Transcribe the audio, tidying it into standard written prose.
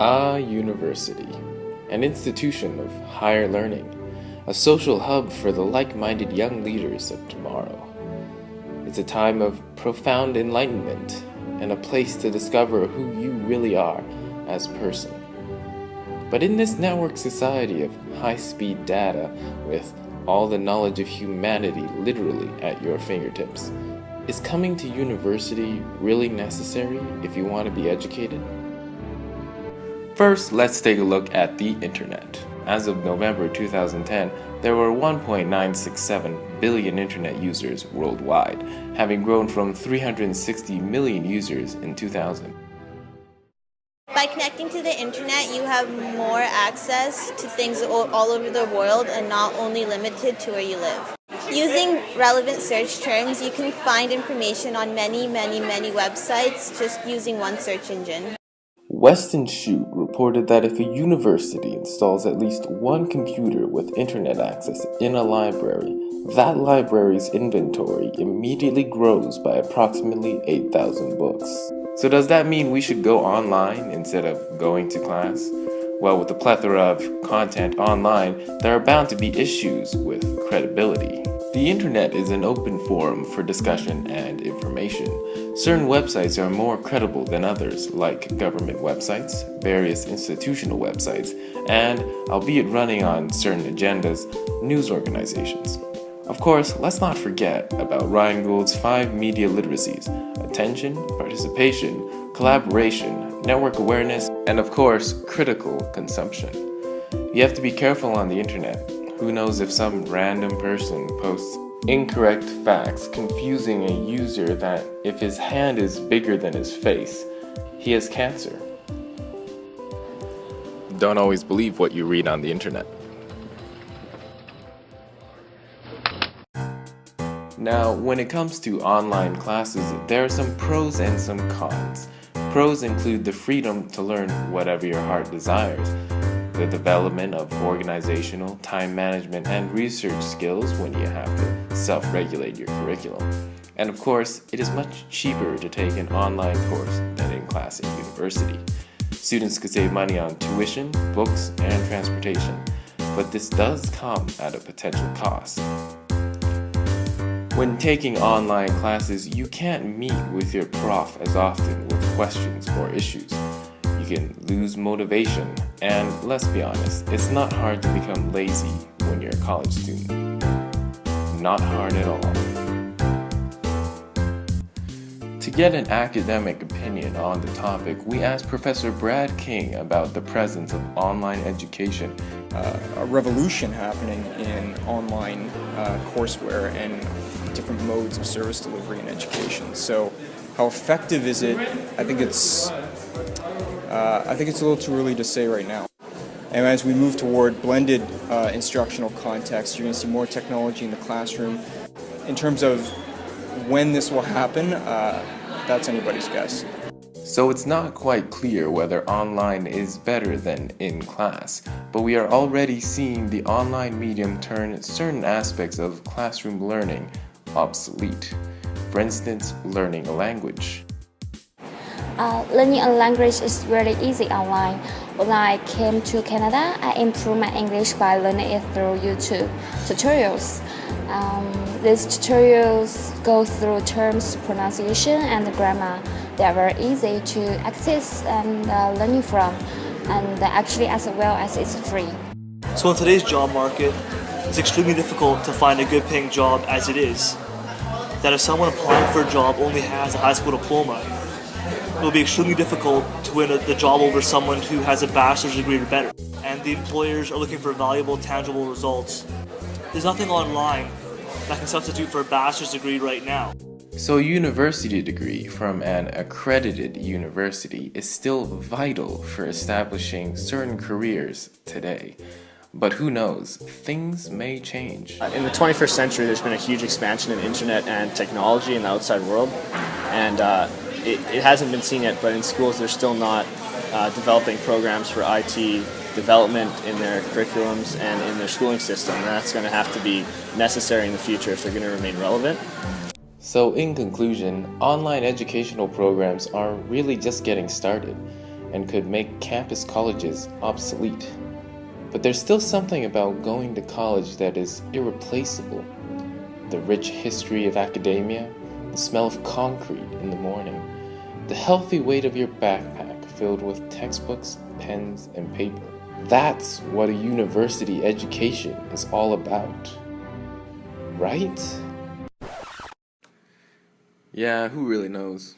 A university, an institution of higher learning, a social hub for the like-minded young leaders of tomorrow. It's a time of profound enlightenment and a place to discover who you really are as a person. But in this network society of high-speed data with all the knowledge of humanity literally at your fingertips, is coming to university really necessary if you want to be educated? First, let's take a look at the internet. As of November 2010, there were 1.967 billion internet users worldwide, having grown from 360 million users in 2000. By connecting to the internet, you have more access to things all over the world and not only limited to where you live. Using relevant search terms, you can find information on many websites just using one search engine. Weston Shute reported that if a university installs at least one computer with internet access in a library, that library's inventory immediately grows by approximately 8,000 books. So does that mean we should go online instead of going to class? Well, with the plethora of content online, there are bound to be issues with credibility. The internet is an open forum for discussion and information. Certain websites are more credible than others, like government websites, various institutional websites, and, albeit running on certain agendas, news organizations. Of course, let's not forget about Ryan Gould's 5 media literacies: attention, participation, collaboration, network awareness, and of course, critical consumption. You have to be careful on the internet. Who knows if some random person posts incorrect facts, confusing a user that if his hand is bigger than his face, he has cancer. Don't always believe what you read on the internet. Now, when it comes to online classes, there are some pros and some cons. Pros include the freedom to learn whatever your heart desires, the development of organizational, time management, and research skills when you have to self-regulate your curriculum. And of course, it is much cheaper to take an online course than in class at university. Students could save money on tuition, books, and transportation, but this does come at a potential cost. When taking online classes, you can't meet with your prof as often with questions or issues. You can lose motivation, and let's be honest, it's not hard to become lazy when you're a college student. Not hard at all. To get an academic opinion on the topic, we asked Professor Brad King about the presence of online education. A revolution happening in online courseware and different modes of service delivery in education. So how effective is it? I think it's a little too early to say right now. And as we move toward blended instructional context, you're going to see more technology in the classroom. In terms of when this will happen, that's anybody's guess. So it's not quite clear whether online is better than in class, but we are already seeing the online medium turn certain aspects of classroom learning obsolete. For instance, learning a language. Learning a language is really easy online. When I came to Canada, I improved my English by learning it through YouTube tutorials. These tutorials go through terms, pronunciation, and grammar. They are very easy to access and learning from, and actually as well as it's free. So in today's job market, it's extremely difficult to find a good paying job as it is. That if someone applying for a job only has a high school diploma, it will be extremely difficult to win the job over someone who has a bachelor's degree or better. And the employers are looking for valuable, tangible results. There's nothing online that can substitute for a bachelor's degree right now. So a university degree from an accredited university is still vital for establishing certain careers today. But who knows, things may change. In the 21st century, there's been a huge expansion in internet and technology in the outside world. And it hasn't been seen yet, but in schools they're still not developing programs for IT development in their curriculums and in their schooling system. And that's going to have to be necessary in the future if they're going to remain relevant. So in conclusion, online educational programs are really just getting started. and could make campus colleges obsolete. But there's still something about going to college that is irreplaceable. The rich history of academia, the smell of concrete in the morning, the healthy weight of your backpack filled with textbooks, pens, and paper. That's what a university education is all about. Right? Yeah, who really knows?